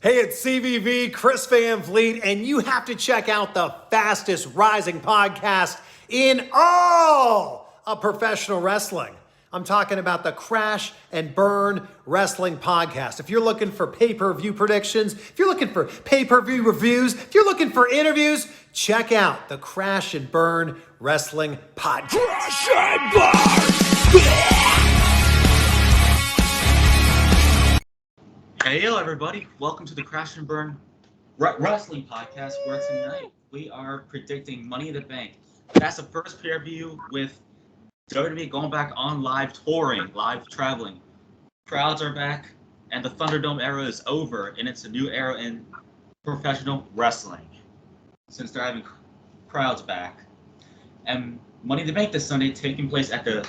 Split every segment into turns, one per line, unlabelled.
Hey, it's CVV, Chris Van Vliet, and you have to check out the fastest rising podcast in all of professional wrestling. I'm talking about the Crash and Burn Wrestling Podcast. If you're looking for pay-per-view predictions, if you're looking for pay-per-view reviews, if you're looking for interviews, check out the Crash and Burn Wrestling Podcast. Crash and Burn!
Hey, hello everybody. Welcome to the Crash and Burn Wrestling Podcast, where tonight we are predicting Money in the Bank. That's the first pay-per-view with WWE going back on live touring, live traveling. Crowds are back, and the Thunderdome era is over, and it's a new era in professional wrestling, since they're having crowds back. And Money in the Bank this Sunday taking place at the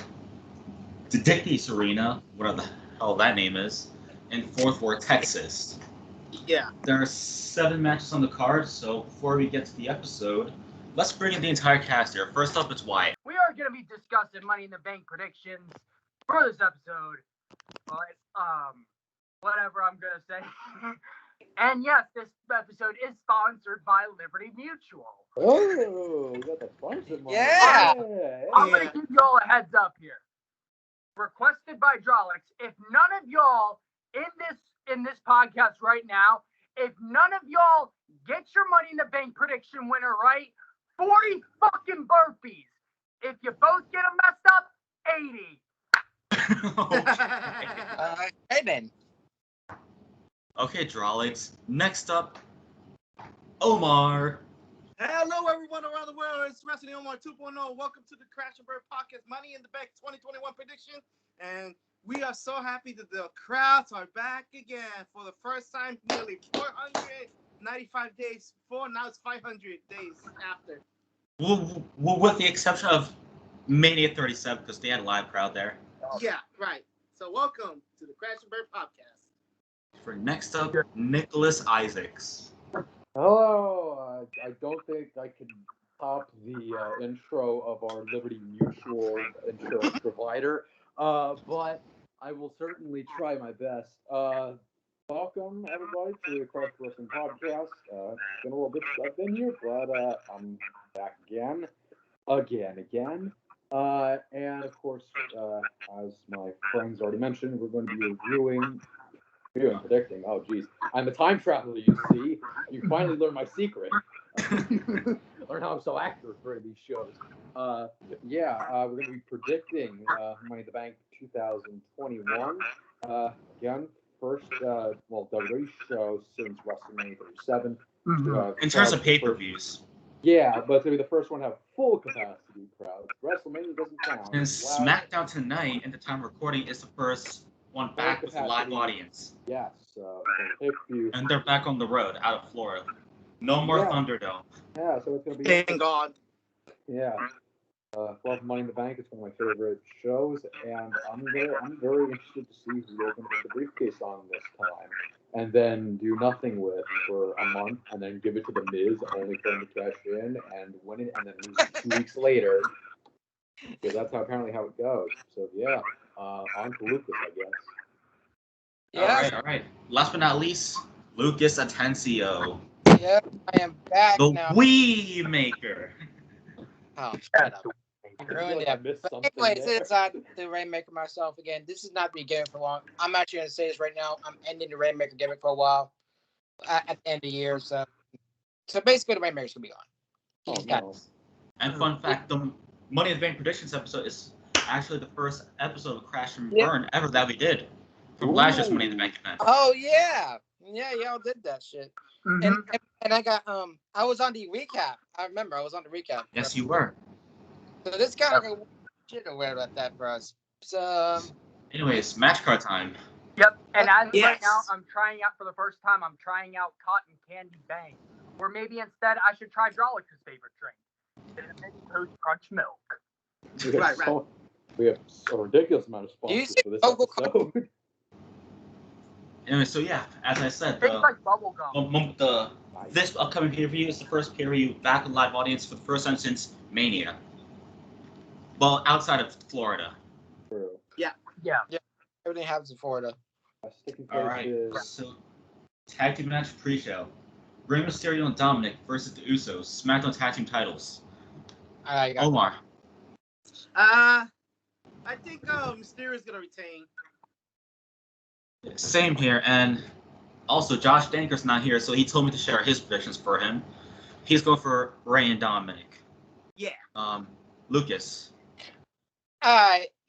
Dickies Arena, whatever the hell that name is, in Fort Worth, Texas.
Yeah.
There are 7 matches on the card, so before we get to the episode, let's bring in the entire cast here. First up, it's Wyatt.
We are going to be discussing Money in the Bank predictions for this episode, but whatever I'm going to say. And yes, this episode is sponsored by Liberty Mutual.
Oh, we got the sponsor.
Yeah. I'm going
Yeah.
to give y'all a heads up here. Requested by Ryleigh, if none of y'all in this podcast right now, if none of y'all get your Money in the Bank prediction winner right, 40 fucking burpees. If you both get them messed up, 80.
Hey then.
Okay, Drawlegs. Next up, Omar.
Hello, everyone around the world. It's Wrestling Omar 2.0. Welcome to the Crash and Burn Podcast Money in the Bank 2021 prediction. And we are so happy that the crowds are back again for the first time, nearly 495 days before. Now it's 500 days after.
Well, with the exception of Mania 37, because they had a live crowd there.
Yeah, right. So welcome to the Crash and Burn Podcast.
For next up, Nicholas Isaacs.
Hello. I don't think I can top the intro of our Liberty Mutual insurance provider, but I will certainly try my best. Welcome, everybody, to the Crash Wrestling Podcast. It's been a little bit since I've been here, but I'm back again. And of course, as my friends already mentioned, we're going to be predicting. Oh, geez. I'm a time traveler, you see. You finally learned my secret. Learn how I'm so accurate for these shows. We're going to be predicting Money in the Bank 2021. Again, first, WWE show since WrestleMania 37.
In terms of pay-per-views.
Yeah, but it's going to be the first one to have full capacity crowds. WrestleMania doesn't count.
And SmackDown tonight, at the time of recording, is the first one back with a live audience.
Yes, pay-per-view.
And they're back on the road out of Florida. No more Thunderdome.
Yeah, so it's going to be...
Thank God.
Yeah. Love Money in the Bank. It's one of my favorite shows, and I'm very interested to see who they're going to put the briefcase on this time, and then do nothing with for a month, and then give it to the Miz, only for him to cash in and win it, and then lose it 2 weeks later. Because that's apparently how it goes. So yeah, on to Lucas, I guess.
Yeah.
All right. Last but not least, Lucas Atencio.
Yeah, I am back
The
now.
Wii Maker.
Oh, shut up.
I
You
feel
ruined
like
it.
I missed
But
something
anyway,
there.
since I'm the Rainmaker myself again, this is not beginning for long. I'm actually going to say this right now. I'm ending the Rainmaker gimmick for a while at the end of the year. So basically, the Rainmaker's going to be gone. He's got
no.
And fun fact, the Money in the Bank predictions episode is actually the first episode of Crash and
Yeah.
Burn ever that we did from last year's Money in the Bank event.
Oh, yeah. Yeah, y'all did that shit.
Mhm.
And I got, I was on the recap. I remember I was on the recap.
Yes, you were.
So this kind of like shit aware about that for us. So,
Anyways, match card time.
Yep, and as right
Yes.
now, I'm trying out for the first time, I'm trying out Cotton Candy Bang. Or maybe instead, I should try Drawlich's favorite drink. Cinnamon Toast Crunch Milk.
We have a ridiculous amount of
Do you
sponsors
see
for this
Uncle
episode.
Anyway, so yeah, as I said,
Tastes like bubble gum.
this upcoming pay-per-view is the first pay-per-view back in live audience for the first time since Mania. Well, outside of Florida.
True.
Yeah.
everything happens in Florida.
Sticking
All right.
places.
So Tag team match pre-show. Rey Mysterio and Dominic versus the Usos. SmackDown Tag Team titles. Omar.
I think Mysterio's gonna retain.
Same here, and also Josh Danker's not here, so he told me to share his predictions for him. He's going for Rey and Dominic.
Yeah.
Lucas.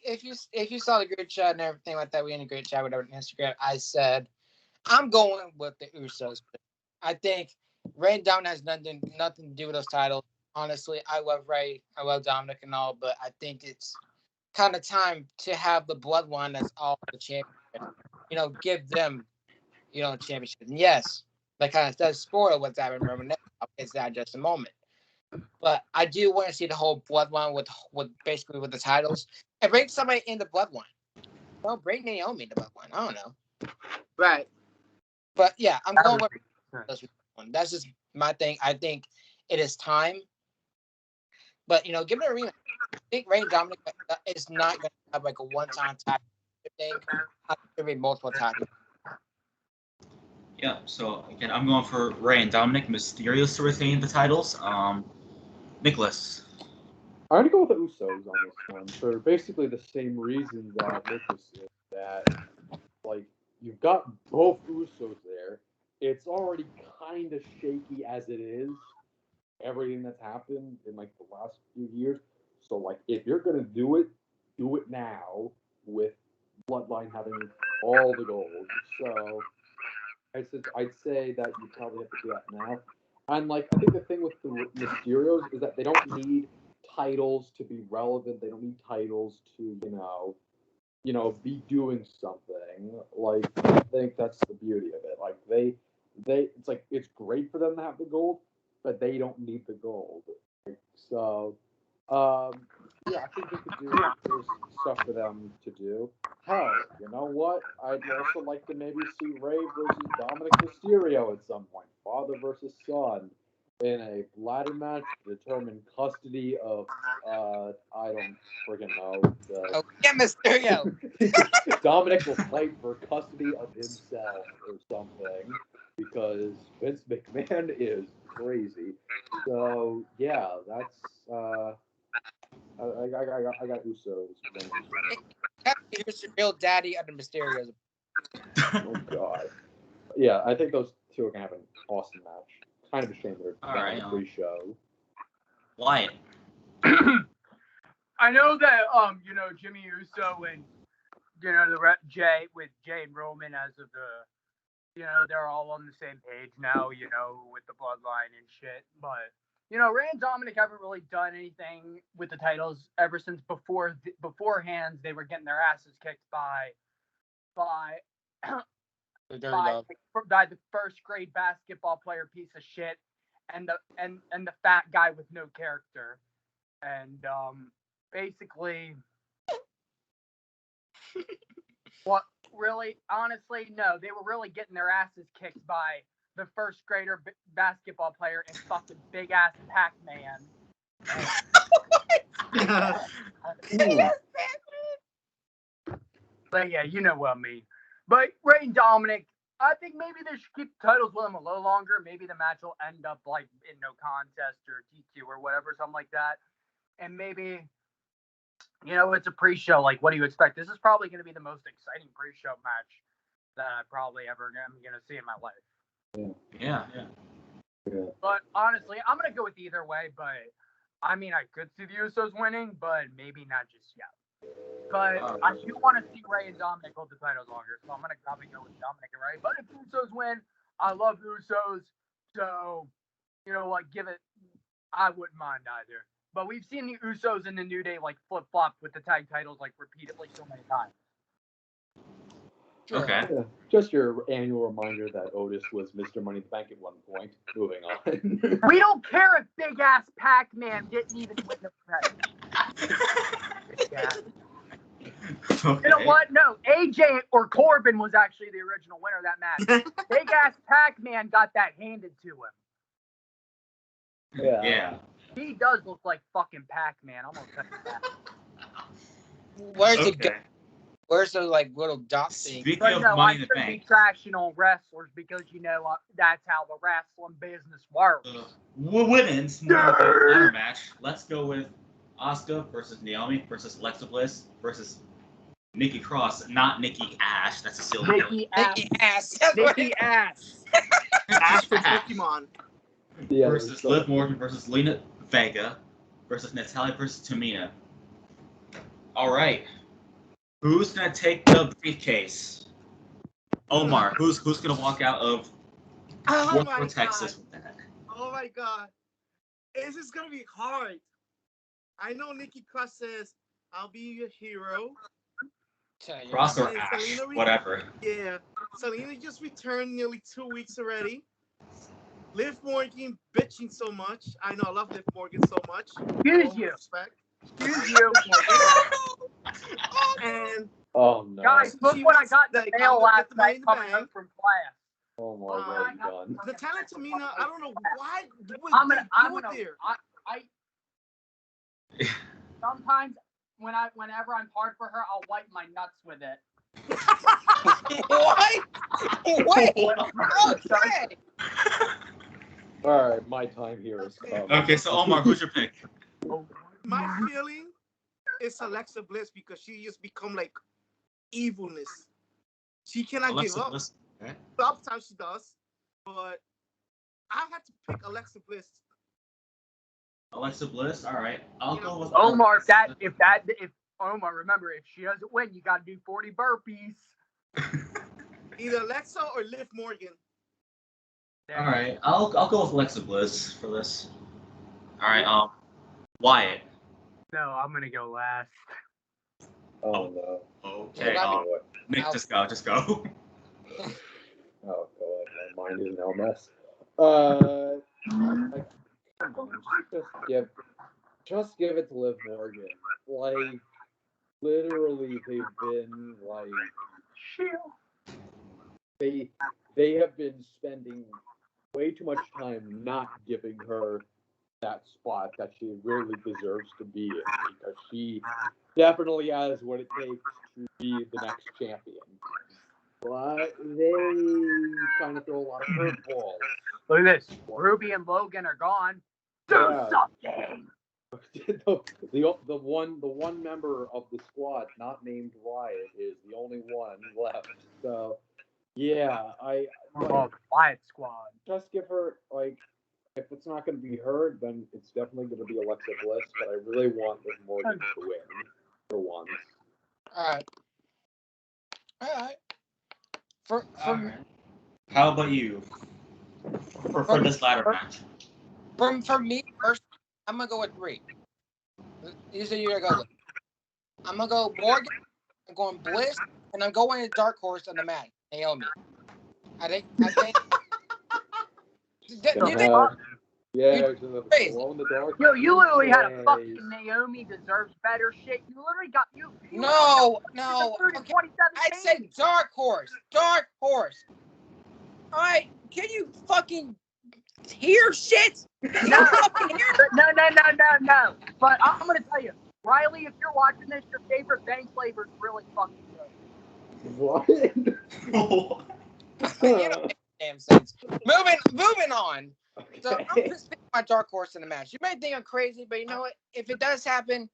If you saw the group chat and everything like that, we in a group chat, whatever, on Instagram, I said I'm going with the Usos. I think Rey and Dominic has nothing to do with those titles. Honestly, I love Rey, I love Dominic and all, but I think it's kind of time to have the bloodline that's all the championship. Give them, championship. And yes, that kind of does spoil what's happening right now. It's not just a moment. But I do want to see the whole bloodline with basically with the titles and bring somebody in the bloodline. Well, bring Naomi in the bloodline. I don't know.
Right.
But yeah, I'm going with this one. That's just my thing. I think it is time. But give it a rematch. I think Rey and Dominic is not going to have like a one-time tag thing. I think it'll be multiple times.
Yeah, so again, I'm going for Rey and Dominic Mysterios to retain the titles. Nicholas.
I'm going to go with the Usos on this one for basically the same reason that Lucas did. That, like, you've got both Usos there. It's already kind of shaky as it is, everything that's happened in, like, the last few years. So, like, if you're going to do it now with Bloodline having all the gold. So, I'd say that you probably have to do that now. And, like, I think the thing with the Mysterios is that they don't need titles to be relevant. They don't need titles to, be doing something. Like, I think that's the beauty of it. Like, it's like, it's great for them to have the gold, but they don't need the gold. So, yeah, I think they could do it. There's stuff for them to do. Hell, you know what? I'd also like to maybe see Rey versus Dominic Mysterio at some point. Father versus son in a ladder match to determine custody of, I don't friggin' know.
Yeah, Mysterio.
Dominic will fight for custody of himself or something because Vince McMahon is crazy. So, yeah, that's, I got Usos.
Here's the real daddy of the Mysterios.
Oh God. Yeah, I think those two are gonna have an awesome match. Kind of a shame they're on the pre-show.
Wyatt.
I know that Jimmy Uso and Jay and Roman as of they're all on the same page now, with the bloodline and shit. But Rey and Dominic haven't really done anything with the titles ever since beforehand. They were getting their asses kicked by the first grade basketball player piece of shit and the fat guy with no character. And basically what really honestly no, they were really getting their asses kicked by the first grader basketball player and fucking big ass Pac-Man. But yeah, you know what I mean. But Rey and Dominic, I think maybe they should keep the titles with them a little longer. Maybe the match will end up like in no contest or DQ or whatever, something like that. And maybe, it's a pre-show. Like, what do you expect? This is probably going to be the most exciting pre-show match that I probably ever am going to see in my life.
Yeah.
But honestly, I'm going to go with either way. But I mean, I could see the Usos winning, but maybe not just yet. But I do want to see Rey and Dominic hold the titles longer, so I'm going to probably go with Dominic and Rey. But if Usos win, I love Usos, so, you know what, I wouldn't mind either. But we've seen the Usos and the New Day, like, flip-flop with the tag titles, like, repeatedly so many times.
Okay.
Yeah, just your annual reminder that Otis was Mr. Money in the Bank at one point. Moving on.
We don't care if big-ass Pac-Man didn't even win the match. Yeah.
Okay.
You know what? No, AJ or Corbin was actually the original winner of that match. Big ass Pac-Man got that handed to him.
Yeah.
He does look like fucking Pac-Man. I'm gonna tell you that.
Where's it go? Where's the like little dot thing?
Speaking
But
of
no, I
Money in the
shouldn't be
Bank,
trashing on wrestlers because that's how the wrestling business works.
women's ladder match. Let's go with Asuka versus Naomi versus Alexa Bliss versus Nikki Cross, not Nikki Ash. That's a silly name.
Nikki ass.
Nikki ass.
Nikki ass.
Ash for Pokemon.
Yeah,
versus Liv Morgan versus Lena Vega versus Natalia versus Tamina. All right, who's gonna take the briefcase? Omar, who's gonna walk out of
Oh my
Fort Texas
God.
with that?
Oh my God. This is gonna be hard. I know Nikki Cross says, "I'll be your hero."
Cross or
And
Ash,
Selena
whatever.
Yeah. Selena just returned nearly 2 weeks already. Liv Morgan bitching so much. I know I love Liv Morgan so much.
Excuse
All
you.
respect.
Excuse you.
And
Oh no.
Guys, look
She
what I
wants,
got in
like,
the mail
I'm gonna
last
get the Money
night
in the
coming home
Bank.
from class.
Oh my God, done.
The talent Tamina, I don't know why would
I'm
they
gonna,
do it there.
sometimes whenever I'm hard for her, I'll wipe my nuts with it.
What? Wait. Okay.
All right, my time here is come.
Okay, so Omar, who's your pick?
My feeling is Alexa Bliss because she just become like evilness. She cannot
Alexa
give up.
Bliss. Okay.
Sometimes she does, but I had to pick Alexa Bliss.
Alexa Bliss. All right, I'll go with
Omar, if Omar, remember, if she doesn't win, you gotta do 40 burpees.
Either Alexa or Liv Morgan.
All right, I'll go with Alexa Bliss for this. All right, Wyatt.
No, I'm gonna go last.
Oh no.
Okay,
Yeah,
Nick, just go.
Oh God, my mind is now a mess. Come on, just give it to Liv Morgan. Like, literally, they've been like they have been spending way too much time not giving her that spot that she really deserves to be in, because she definitely has what it takes to be the next champion. But they kind of throw a lot of curveballs.
Look at this. Ruby and Logan are gone. Do
Yeah.
something.
the one member of the squad not named Wyatt is the only one left. So yeah,
Wyatt squad.
just give her, like, if it's not going to be her, then it's definitely going to be Alexa Bliss. But I really want Liv Morgan to win for once.
All right. For
How about you? For this ladder match.
For me first, I'm gonna go with 3. These are you to go with. I'm gonna go Morgan. I'm going Bliss, and I'm going to dark horse on the match, Naomi. I think. You think?
Yeah,
crazy.
glow in the dark.
Yo, you literally had a
Yes.
fucking Naomi deserves better shit. You literally got you.
No.
Okay.
Okay. I said dark horse. Dark horse. All right. Can you fucking hear shit? Can you fucking hear?
No. But I'm gonna tell you, Ryleigh, if you're watching this, your favorite bank flavor is really fucking good.
What?
You don't make damn sense. Moving on.
Okay.
So I'm just picking my dark horse in the match. You may think I'm crazy, but you know what? If it does happen,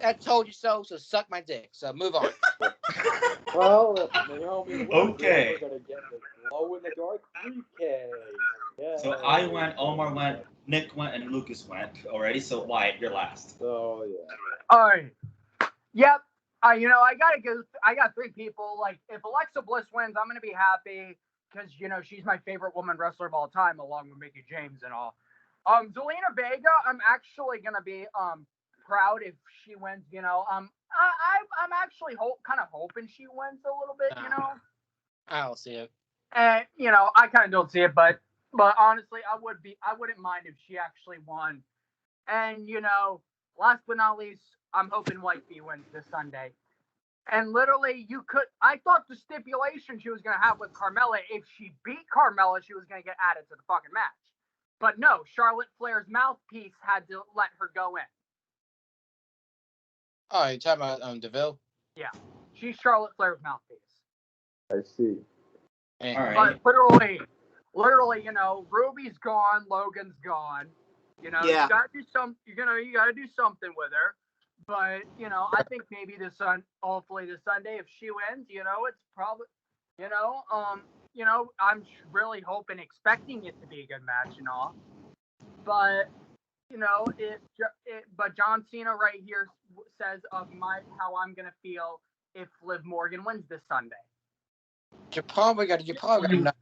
I told you so. So suck my dick. So move on.
Well, if Naomi wins,
Okay.
we're gonna get the glow in the dark briefcase. Yeah.
So I went, Omar went, Nick went, and Lucas went already. So Wyatt, you're last.
So yeah.
All right. Yep. I gotta go. I got 3 people. Like, if Alexa Bliss wins, I'm gonna be happy because she's my favorite woman wrestler of all time, along with Mickie James and all. Zelina Vega, I'm actually gonna be proud if she wins. I'm actually kind of hoping she wins a little bit.
I don't see it.
And I kind of don't see it, but honestly, I wouldn't mind if she actually won. And last but not least, I'm hoping White Bee wins this Sunday. And literally, I thought the stipulation she was going to have with Carmella, if she beat Carmella, she was going to get added to the fucking match. But no, Charlotte Flair's mouthpiece had to let her go in.
Oh, you're talking about DeVille?
Yeah. She's Charlotte Flair's mouthpiece.
I see.
All right.
But literally, Ruby's gone, Logan's gone. You gotta do you gotta do something with her. But I think maybe hopefully this Sunday, if she wins, it's probably, I'm really hoping, expecting it to be a good match and all. But but John Cena right here says of how I'm gonna feel if Liv Morgan wins this Sunday.
You probably got nut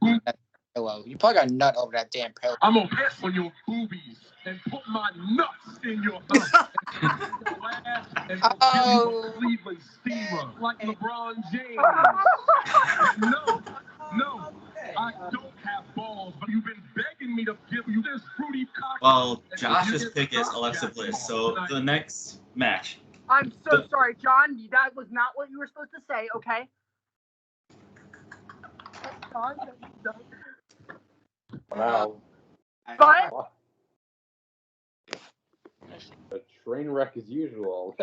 over that pillow. You probably got a nut over that damn pillow.
I'm gonna piss on your boobies and put my nuts in your mouth. And
Oh.
Cleveland steamer like LeBron James. No. I don't have balls, but you've been begging me to give you this fruity cock.
Well, Josh's pick is Alexa Bliss. So the next match.
I'm so sorry, John. That was not what you were supposed to say, okay?
Wow.
But
A train wreck as usual.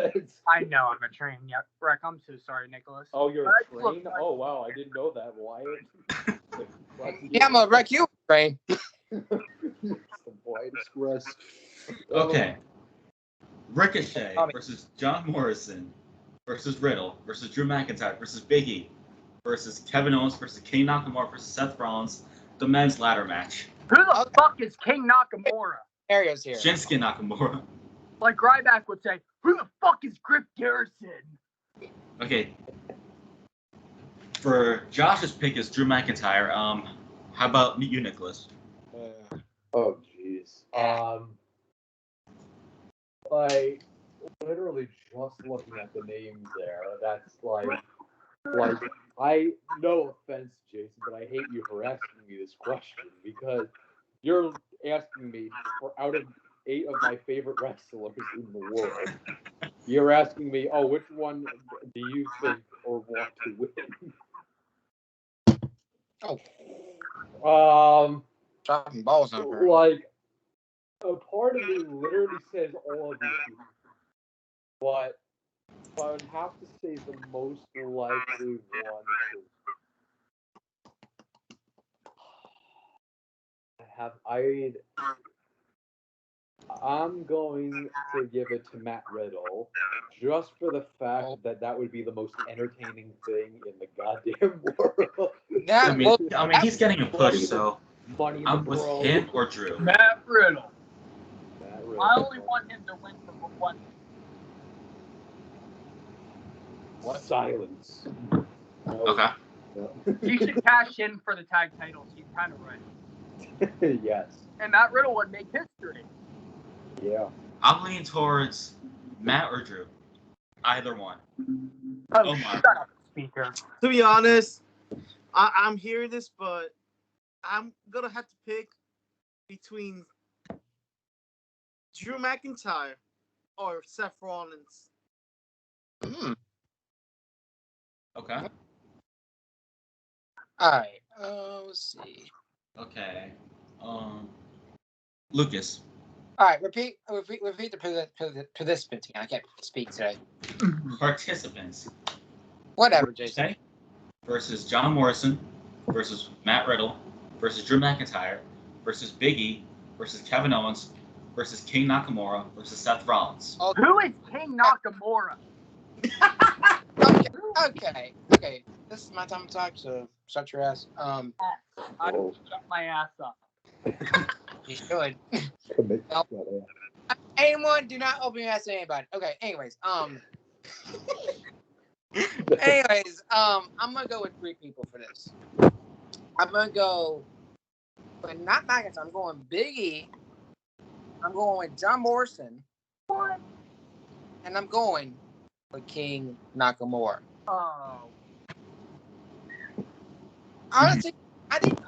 I know I'm a train wreck. I'm so sorry, Nicholas.
Oh, you're
But
a train? Oh, wow. I didn't know that, Wyatt.
Yeah, I'm gonna wreck you, Ray.
The Wyatt Express.
Okay. Ricochet versus John Morrison versus Riddle versus Drew McIntyre versus Big E versus Kevin Owens versus King Nakamura versus Seth Rollins. The men's ladder match.
Who the fuck is King Nakamura?
Areas here.
Shinsuke Nakamura.
Like Ryback would say, who the fuck is Griff Garrison?
Okay. For Josh's pick is Drew McIntyre. How about you, Nicholas?
Oh, jeez. Like, literally just looking at the names there, that's like, no offense, Jason, but I hate you for asking me this question because you're asking me for out of 8 of my favorite wrestlers in the world. You're asking me, which one do you think or want to win?
Dropping balls on her.
Like, a part of me literally says all of these people. But I would have to say the most likely one I'm going to give it to Matt Riddle just for the fact that would be the most entertaining thing in the goddamn world.
I mean, he's getting a push, so I'm with him or Drew.
Matt Riddle. I only want him to win for one.
What? Silence.
Okay.
He should cash in for the tag titles. He's kind of right.
Yes.
And Matt Riddle would make history.
Yeah.
I'm leaning towards Matt or Drew. Either one.
Oh my. Shut up, speaker.
To be honest, I'm hearing this, but I'm gonna have to pick between Drew McIntyre or Seth Rollins.
Okay.
Alright. Let's see.
Okay. Lucas.
Alright, repeat the participants again. I can't speak today.
Participants.
Whatever, Jason.
Okay. Versus John Morrison versus Matt Riddle versus Drew McIntyre versus Big E versus Kevin Owens versus King Nakamura versus Seth Rollins.
Who is King Nakamura?
Okay. This is my time to talk, so shut your ass.
I don't shut my ass up.
You should.
Commit.
Anyone, do not open your ass to anybody. Okay, anyways, I'm gonna go with 3 people for this. I'm gonna go, but not McIntyre. I'm going Big E. I'm going with John Morrison.
What?
And I'm going with King Nakamura.
Oh.
Honestly, I think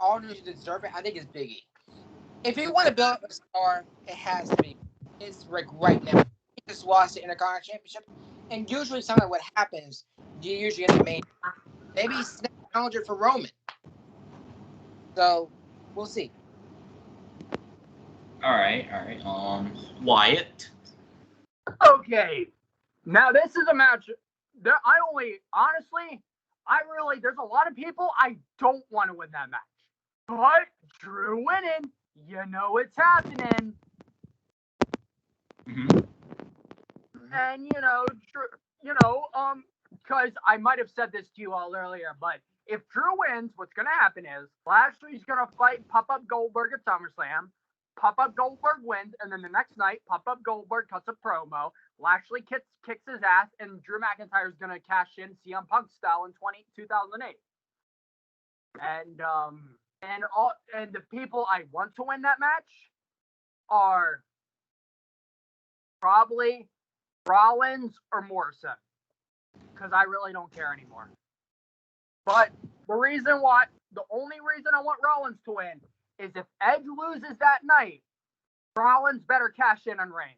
all who deserve it. I think it's Big E. If you want to build up a star, it has to be. It's Rick right now. He just lost the Intercontinental Championship, and usually something like what happens, you usually get the main. Maybe he's the challenger for Roman. So we'll see.
All right. Wyatt.
Okay. Now this is a match there's a lot of people I don't want to win that match. But Drew winning, you know it's happening.
Mm-hmm.
And because I might have said this to you all earlier, but if Drew wins, what's gonna happen is Lashley's gonna fight Pop-Up Goldberg at SummerSlam. Pop-Up Goldberg wins, and then the next night, Pop-Up Goldberg cuts a promo. Lashley kicks his ass, and Drew McIntyre's gonna cash in CM Punk style in 2008. And the people I want to win that match are probably Rollins or Morrison, because I really don't care anymore. But the only reason I want Rollins to win is if Edge loses that night, Rollins better cash in on Reigns.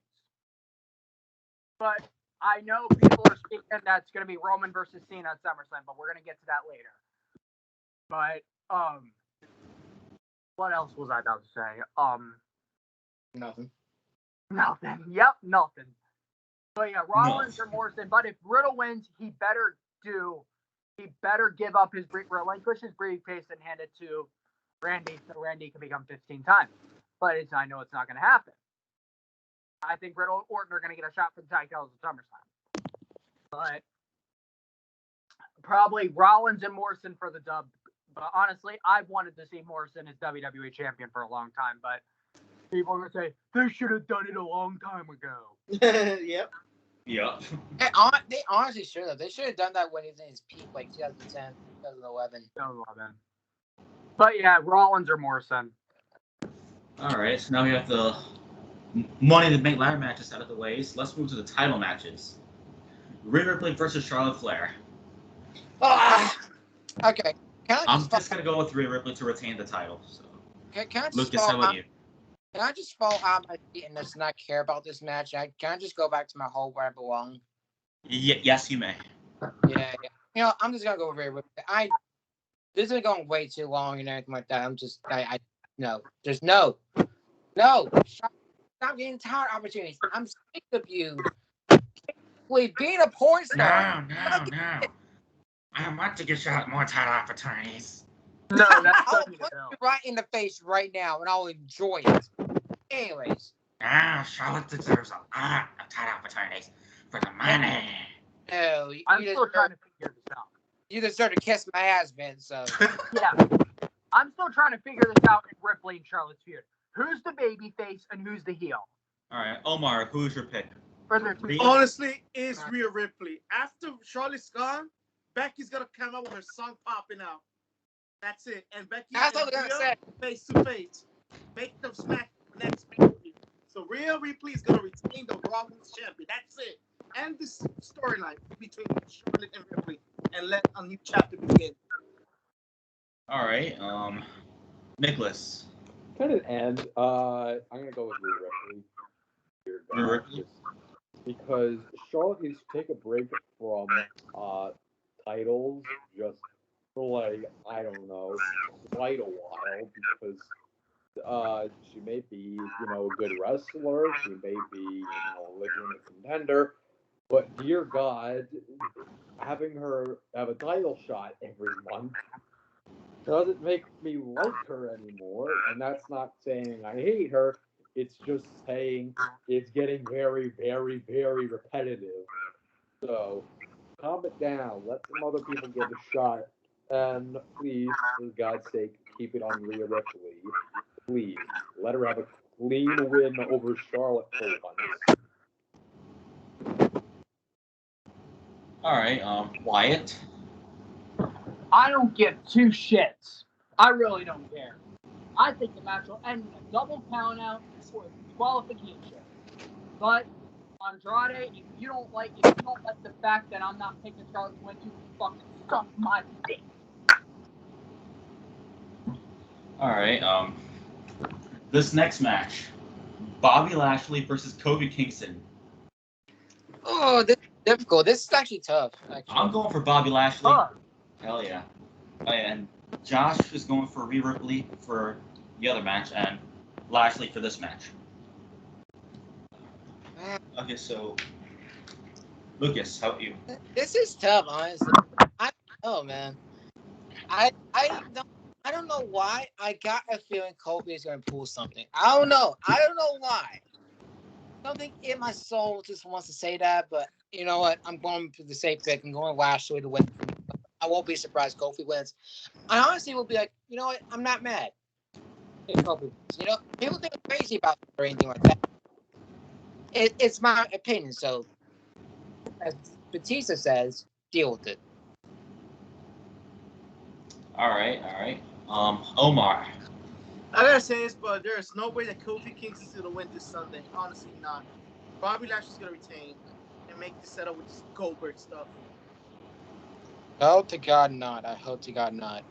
But I know people are speaking that's going to be Roman versus Cena at SummerSlam, but we're going to get to that later. But, what else was I about to say?
Nothing.
Nothing. Yep, nothing. But yeah, Rollins or Morrison. But if Riddle wins, he better give up relinquish his briefcase and hand it to Randy, so Randy can become 15 times. But I know it's not going to happen. I think Riddle and Orton are going to get a shot for the tag titles at SummerSlam. But probably Rollins and Morrison for the dub. But honestly, I've wanted to see Morrison as WWE champion for a long time. But people are going to say, they should have done it a long time ago.
Yep.
Yep.
They honestly should have. They should have done that when he was in his peak, like 2010, 2011.
2011. But yeah, Rollins or Morrison.
All right, so now we have the Money in the Bank ladder matches out of the way. So let's move to the title matches. Rhea Ripley versus Charlotte Flair.
Okay.
I'm just gonna go with Rhea Ripley to retain the title. So,
can I just
Lucas, how about you?
Can I just fall out of my seat and just not care about this match? Can I just go back to my hole where I belong?
Yes, you may.
Yeah. I'm just gonna go over here with it. This is going way too long and everything like that. No. There's no. Stop getting tired opportunities. I'm sick of you. Please, being a porn star.
No. I want to get you more title opportunities.
No, that's
I'll punch you right in the face right now, and I'll enjoy it. Anyways.
Charlotte deserves a lot of title opportunities for the money.
No,
I'm still trying to figure this out.
You deserve to kiss my ass, Vince. So
yeah, I'm still trying to figure this out in Ripley and Charlotte's feud. Who's the baby face and who's the heel?
All right, Omar, who's your pick?
Honestly, it's Rhea Ripley. After Charlotte's gone, Becky's gonna come out with her song popping out. That's it. And Becky
that's all they're gonna say.
Face to face. Make them smack next week. So Rhea Ripley is gonna retain the Raw Women's Champion. That's it. End this storyline between Charlotte and Ripley and let a new chapter begin.
All right, Nicholas.
Kind of end. I'm gonna go with Rhea Ripley. Because Charlotte needs to take a break from titles just for I don't know, quite a while, because she may be, a good wrestler, she may be, a legitimate contender, but dear God, having her have a title shot every month doesn't make me like her anymore, and that's not saying I hate her, it's just saying it's getting very, very, very repetitive. So, calm it down, let some other people get a shot, and please, for God's sake, keep it on Rhea Ripley. Please, let her have a clean win over Charlotte for once.
All right, Wyatt.
I don't give two shits. I really don't care. I think the match will end in a double count out or disqualification. But Andrade, if you don't like the fact that I'm not picking Charlotte to win, you can fucking suck my dick.
All right, this next match, Bobby Lashley versus Kofi Kingston.
Oh, this is difficult. This is actually tough.
I'm going for Bobby Lashley. Hell yeah. And Josh is going for Rhea Ripley for the other match, and Lashley for this match. Okay, so Lucas, how about you?
This is tough, honestly. I don't know, man. I don't know why. I got a feeling Kofi is going to pull something. I don't know. I don't know why. Something in my soul just wants to say that, but you know what? I'm going for the safe pick. I'm going Lashley to win. I won't be surprised Kofi wins. I honestly will be like, you know what? I'm not mad. If Kofi wins. You know, people think I'm crazy about it or anything like that. It's my opinion. So, as Batista says, deal with it.
All right. Omar.
I gotta say this, but there is no way that Kofi Kingston's gonna win this Sunday. Honestly, not. Bobby Lashley's gonna retain and make the setup with this Goldberg stuff.
Hope to God not. I hope to God not.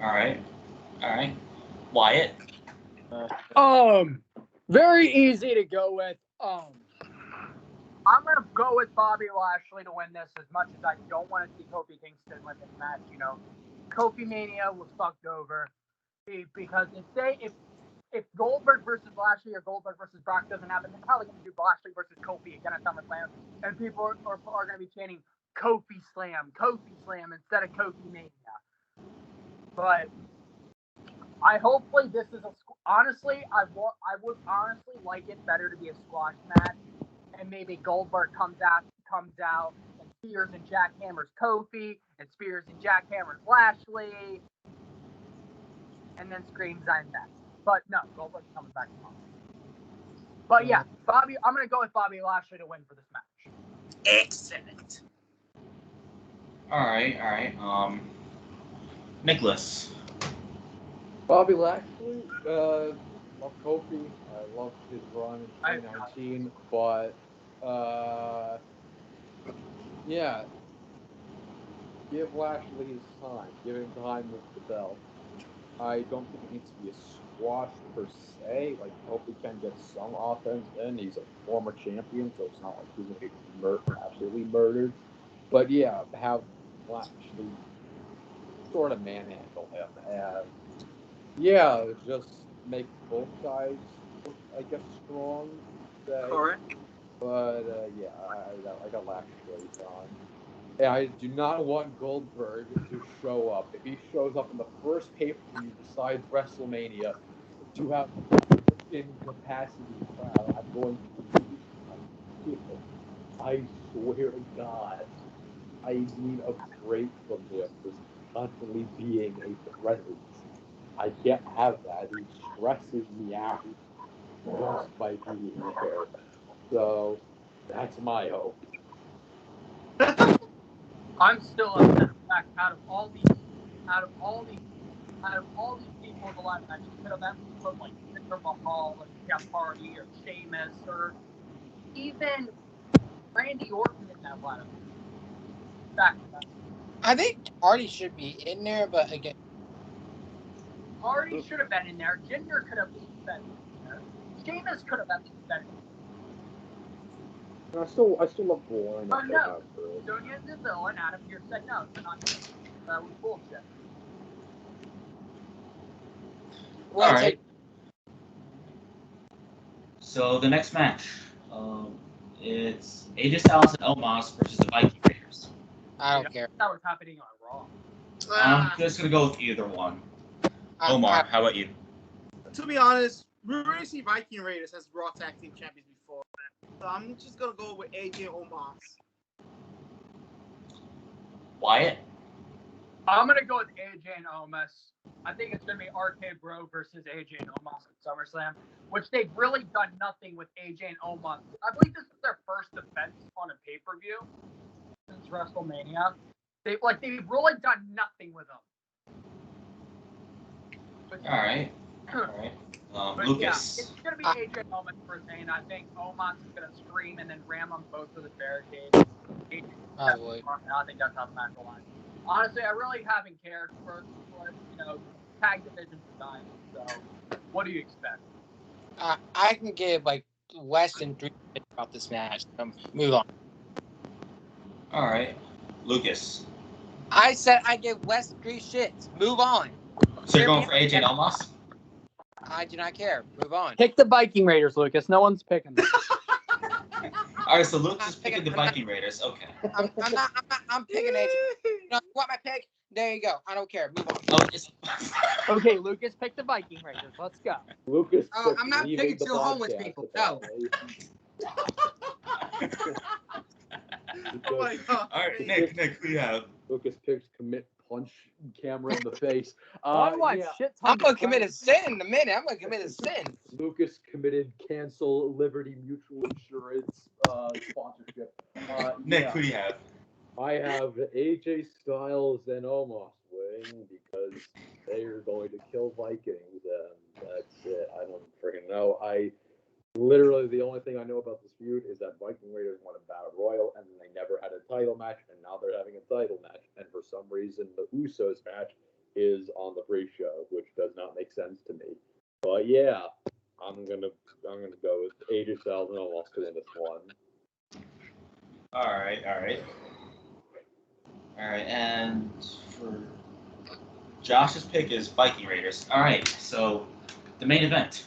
All right. Wyatt.
Very easy to go with. I'm gonna go with Bobby Lashley to win this. As much as I don't want to see Kofi Kingston win this match, you know, Kofi Mania was fucked over because if Goldberg versus Lashley or Goldberg versus Brock doesn't happen, they're probably gonna do Lashley versus Kofi again at SummerSlam, and people are gonna be chanting Kofi Slam instead of Kofi Mania. But I hopefully this is honestly I would honestly like it better to be a squash match, and maybe Goldberg comes out and Spears and jackhammers Kofi, and Spears and jackhammers Lashley, and then screams I'm back. But no, Goldberg comes back tomorrow. But yeah, I'm gonna go with Bobby Lashley to win for this match.
Excellent.
All right. Nicholas.
Bobby Lashley, love Kofi. I love his run in 2019, but yeah, give Lashley his time. Give him time with the belt. I don't think it needs to be a squash per se. Like, Kofi can get some offense in. He's a former champion, so it's not like he's going to get absolutely murdered. But yeah, have Lashley sort of manhandle him. And yeah, just make both sides look, I guess, strong.
Correct.
But yeah, I got Lashley on. And I do not want Goldberg to show up. If he shows up in the first pay-per-view besides WrestleMania to have incapacity crowd, I'm going to lose my I swear to God, I need a break from him for constantly being a presence. I can't have that. He stresses me out just by being there. So that's my hope.
I'm still upset back out of all these people in the line match. You could have actually put like Jinder Mahal and Jeff Hardy or Sheamus or even Randy Orton in that lineup.
I think Hardy should be in there, but again,
Hardy should have been in there. Jinder could have been in there. Sheamus could have been in there.
I still love the lineup.
Oh no! Sonya Deville and Adam Pearce said no. They're not doing it. That was bullshit.
All right. So the next match, it's AJ Styles and Omos versus the Viking Raiders.
I don't care.
That was happening on Raw.
I'm just gonna go with either one. Omar, how about you?
To be honest, we already see Viking Raiders as Raw Tag Team Champions before. So I'm just gonna go with AJ Omos.
Wyatt?
I'm gonna go with AJ and Omos. I think it's gonna be RK Bro versus AJ and Omos at SummerSlam, which they've really done nothing with AJ and Omos. I believe this is their first defense on a pay-per-view since WrestleMania. They've really done nothing with them.
All right. Lucas.
Yeah, it's gonna be AJ and Omos for Zayn. I think Omos is gonna scream and then ram them both to the barricade. I think that's how the match will end. Honestly, I really haven't cared for tag division design. So, what do you expect?
I can give like less than 3 minutes about this match. Move on.
All right, Lucas.
I said I give less than 3 shits. Move on.
So you're going for AJ and Omos?
I do not care. Move on.
Pick the Viking Raiders, Lucas. No one's picking them.
All right, so Luke's is picking the Viking Raiders. Okay.
I'm picking AJ. You know, you want my pick? There you go. I don't care. Move on.
Oh, it's...
Okay, Lucas picked the Viking Raiders. Let's go.
Lucas.
I'm not
leaving
picking
the
two homeless
podcast,
people. No.
Oh my god.
All right, Nick, who do you have?
Lucas picked commit punch camera in the face.
Why do I
yeah,
shit
I'm
ton
gonna commit a sin in a minute. I'm gonna commit a sin.
Lucas committed cancel Liberty Mutual Insurance sponsorship.
Nick,
yeah.
who do you have?
I have AJ Styles and Omos winning because they are going to kill Vikings, and that's it. I don't freaking know. Literally, the only thing I know about this feud is that Viking Raiders won a Battle Royal, and then they never had a title match, and now they're having a title match. And for some reason, the Usos match is on the pre-show, which does not make sense to me. But yeah, I'm gonna go with AJ Styles and Omos to win this one.
All right. And for Josh's pick is Viking Raiders. All right, so the main event.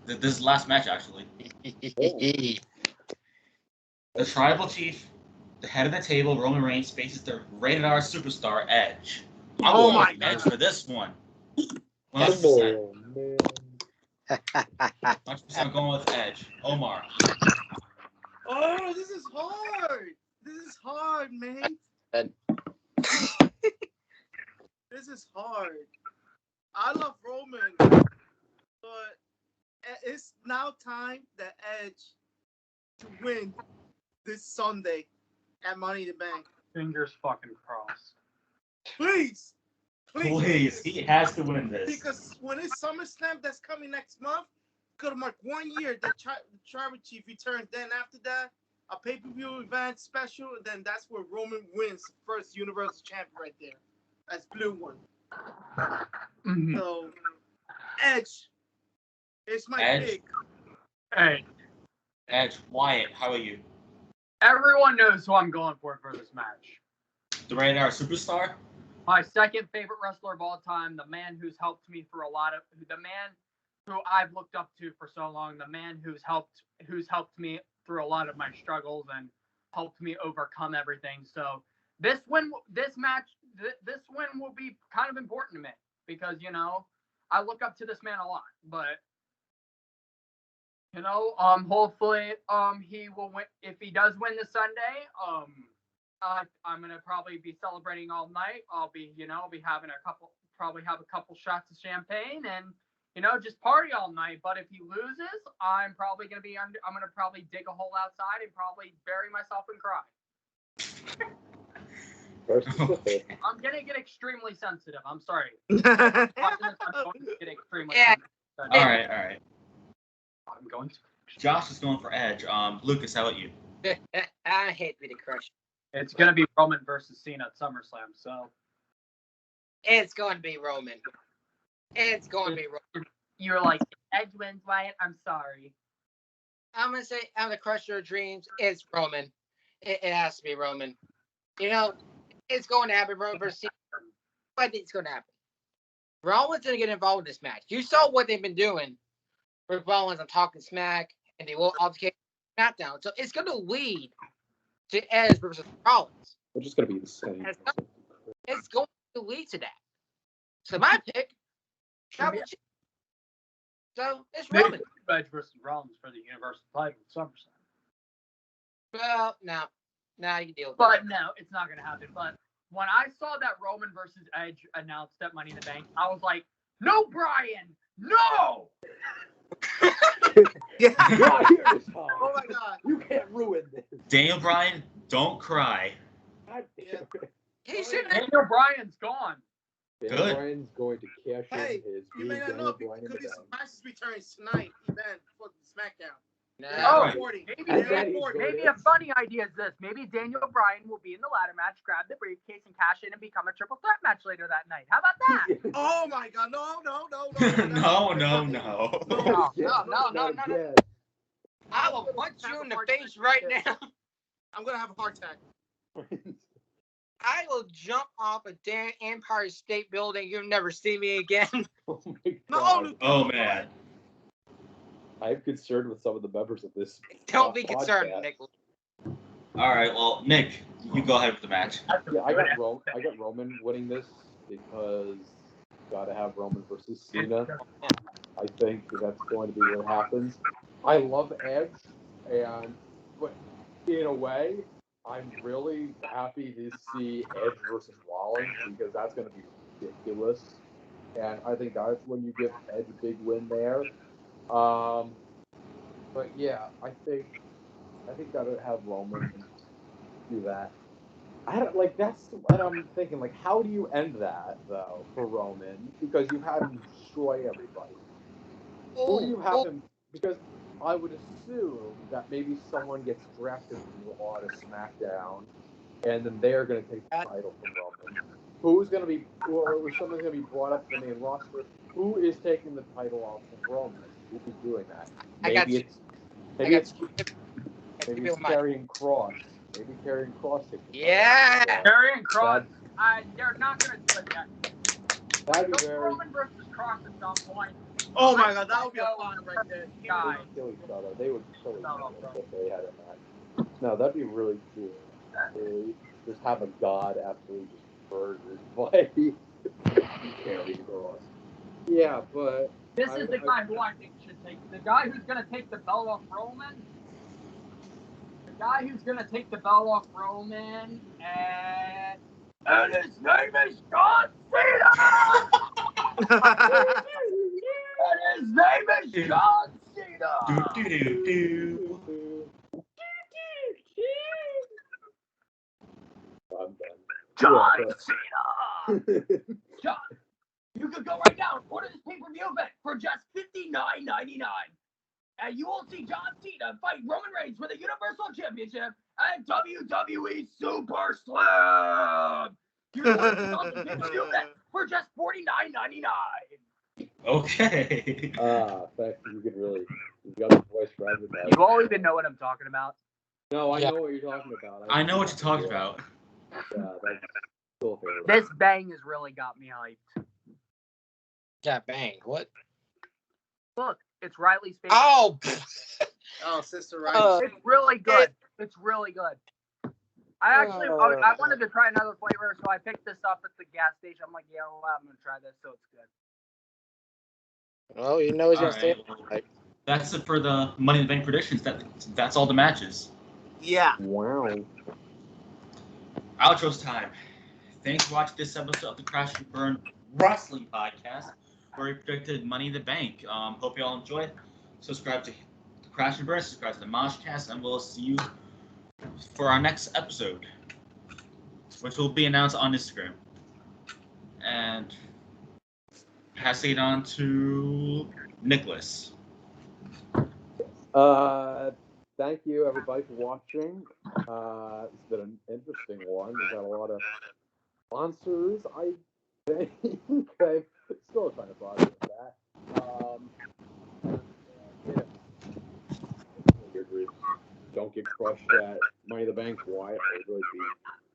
This is the last match, actually. The Tribal Chief, the head of the table, Roman Reigns, faces the rated R superstar, Edge. I'm
Oh
going
my
with Edge
God.
for this one. 100%.
Oh man.
100% I'm going with Edge. Omar.
Oh, this is hard. This is hard, man. This is hard. I love Roman, but it's now time that Edge to win this Sunday at Money in the Bank.
Fingers fucking crossed.
Please.
Please, he has to win this.
Because when it's SummerSlam that's coming next month, could mark 1 year that Tribal Chief returns. Then after that, a pay-per-view event special, then that's where Roman wins first Universal Champion right there. That's blue one.
Mhm.
So, Edge. It's my
Edge?
pick.
Hey,
Edge, Wyatt, how are you?
everyone knows who I'm going for this match.
The rated R superstar?
My second favorite wrestler of all time, the man who's helped me through the man who I've looked up to for so long, the man who's helped me through a lot of my struggles and helped me overcome everything. So this win will be kind of important to me because, you know, I look up to this man a lot, but you know, hopefully, he will win. If he does win this Sunday, I'm gonna probably be celebrating all night. I'll be having probably have a couple shots of champagne and, you know, just party all night. But if he loses, I'm probably gonna dig a hole outside and probably bury myself and cry. I'm gonna get extremely sensitive. I'm sorry. I'm going to get extremely sensitive.
All right.
I'm going to.
Josh is going for Edge. Lucas, how about you?
I hate to be the crush.
It's gonna be Roman versus Cena at SummerSlam. So
It's going to be Roman. It's going to be Roman.
you're like, Edge wins, Wyatt. I'm sorry.
I'm going to say, I'm the crusher of dreams. It's Roman. It has to be Roman. You know, it's going to happen, Roman versus Cena. I think it's going to happen. Roman's going to get involved in this match. You saw what they've been doing with Rollins. I'm talking smack, and they will altercate SmackDown. So it's going to lead to Edge versus Rollins.
Which is going to be insane.
It's going to lead to that. So my pick, Tribal Chief. So it's Roman.
Edge versus Rollins for the Universal title at SummerSlam.
Well, no. Now you can deal with
But no, it's not gonna happen. But when I saw that Roman versus Edge announced at Money in the Bank, I was like, no, Brian, no!
Yeah.
Right here this time.
Oh my God.
You can't ruin this.
Daniel Bryan, don't cry.
God damn it.
He should have.
Daniel Bryan's gone.
Daniel
Good.
Bryan's going to cash
Hey,
in his
you may not
Daniel
know
Bryan in
because
the
his
bank.
surprises returns tonight event for SmackDown.
No.
Oh,
right.
Maybe,
And then
maybe,
he's going
maybe
to-
a funny idea is this. Maybe Daniel Bryan will be in the ladder match, grab the briefcase, and cash in and become a triple threat match later that night. How about that?
Oh my God. No.
No.
No. I will punch you in the face right now.
I'm going to have a heart attack.
I will jump off a damn Empire State Building. You'll never see me again.
Oh my
No,
God.
Luke.
Oh, man.
I'm concerned with some of the members of this.
Don't be concerned,
podcast.
Nicholas.
All right, well, Nick, you go ahead with the match.
Yeah, I got Roman winning this because gotta have Roman versus Cena. I think that's going to be what happens. I love Edge, but in a way, I'm really happy to see Edge versus Rollins because that's going to be ridiculous. And I think that's when you give Edge a big win there. But yeah, I think gotta have Roman do that. I don't like that's what I'm thinking. Like, how do you end that though for Roman? Because you had him destroy everybody. Who do you have him? Because I would assume that maybe someone gets drafted from Raw to SmackDown, and then they're going to take the title from Roman. Who's going to be, or someone's going to be brought up to the main roster? Who is taking the title off of Roman? Who's doing that? Maybe it's Karrion Kross. Maybe Karrion Kross takes the title.
Yeah,
Karrion Kross. They're not gonna do it yet.
That'd be very.
Roman versus Kross at some point.
Oh my God, that would be a fun right there.
Guy.
They would kill each other. They would kill each other if they had a match. No, that'd be really cool. They just have a god absolutely just murdered by Karrion Kross. Yeah, but
This is the guy who I think should take the guy who's gonna take the belt off Roman. The guy who's gonna take the belt off Roman, and his name is John Cena. And his name is John Cena.
I'm done.
John Cena. John, you could go right now and order this pay-per-view event for just $59.99. And you will see John Cena fight Roman Reigns for the Universal Championship at WWE Super Slam. You can order this awesome pay-per-view event for just $49.99.
Okay.
Thank you. You got the voice for everybody.
You all even know what I'm talking about.
No, I know what you're talking about.
I know what you're talking about.
Yeah, that's cool.
This bang has really got me hyped.
Yeah, bang. What?
Look, it's Ryleigh's favorite.
Oh,
Oh, Sister Ryleigh.
It's really good. It's really good. I wanted to try another flavor, so I picked this up at the gas station. I'm like, yeah, well, I'm gonna try this, so it's good.
well, you know he's
All
gonna stay.
right. That's it for the Money in the Bank predictions. That's all the matches.
Yeah.
Wow.
Outro's time. Thanks for watching this episode of the Crash and Burn Wrestling Podcast, where we predicted Money in the Bank. Hope you all enjoyed. Subscribe to the Crash and Burn, subscribe to the Moshcast, and we'll see you for our next episode, which will be announced on Instagram. And passing it on to Nicholas.
Thank you everybody for watching. It's been an interesting one. We've got a lot of sponsors. I think I'm still trying to process that. Don't get crushed at Money in the Bank, Wyatt.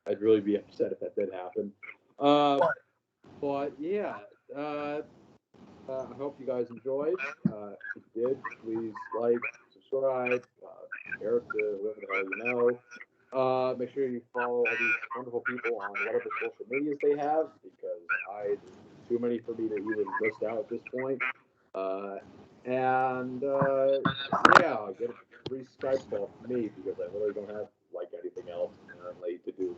I'd really be upset if that did happen. But yeah, I hope you guys enjoyed. If you did, please like, subscribe, share it to whoever the hell you know. Make sure you follow all these wonderful people on whatever social medias they have, because there's too many for me to even list out at this point. Yeah, get a free Skype call from me, because I really don't have like anything else apparently to do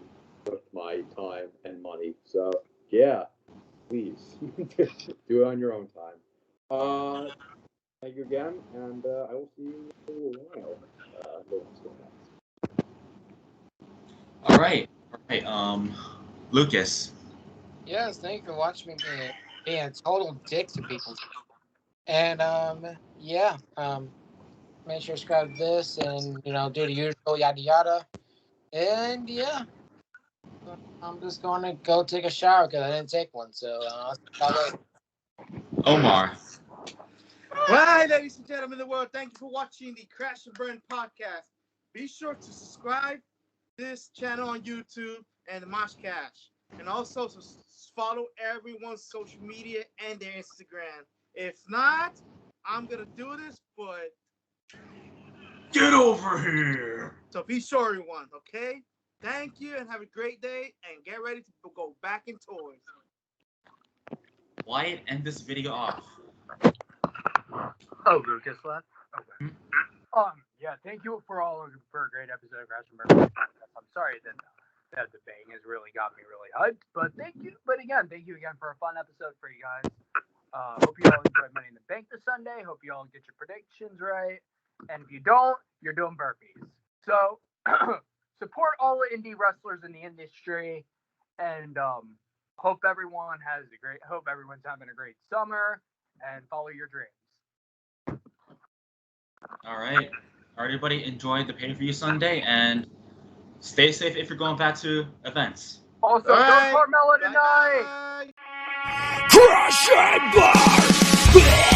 with my time and money. So yeah, please do it on your own time. Thank you again, and I will see you in a while.
All right. Lucas.
Yes, thank you for watching me being a total dick to people. And yeah, make sure to subscribe to this, and do the usual yada yada. And yeah, I'm just gonna go take a shower because I didn't take one. So
Omar.
Right, ladies and gentlemen of the world, thank you for watching the Crash and Burn podcast. Be sure to subscribe to this channel on YouTube and the Moshcast. And also follow everyone's social media and their Instagram. If not, I'm going to do this, but
Get over here.
So be sure, everyone, okay? Thank you and have a great day and get ready to go back in toys.
Wyatt, end this video off.
Oh, Lucas left? Okay. Yeah, thank you for a great episode of Crash and Burn. I'm sorry that the bang has really got me really hyped, but thank you again for a fun episode for you guys. Hope you all enjoyed Money in the Bank this Sunday. Hope you all get your predictions right. And if you don't, you're doing burpees. So support all the indie wrestlers in the industry, and hope everyone's having a great summer and follow your dreams.
All right, everybody, enjoy the pay-per-view Sunday and stay safe if you're going back to events.
Also,
All
don't
right.
Carmella tonight.
Bye-bye.
Crash and burn!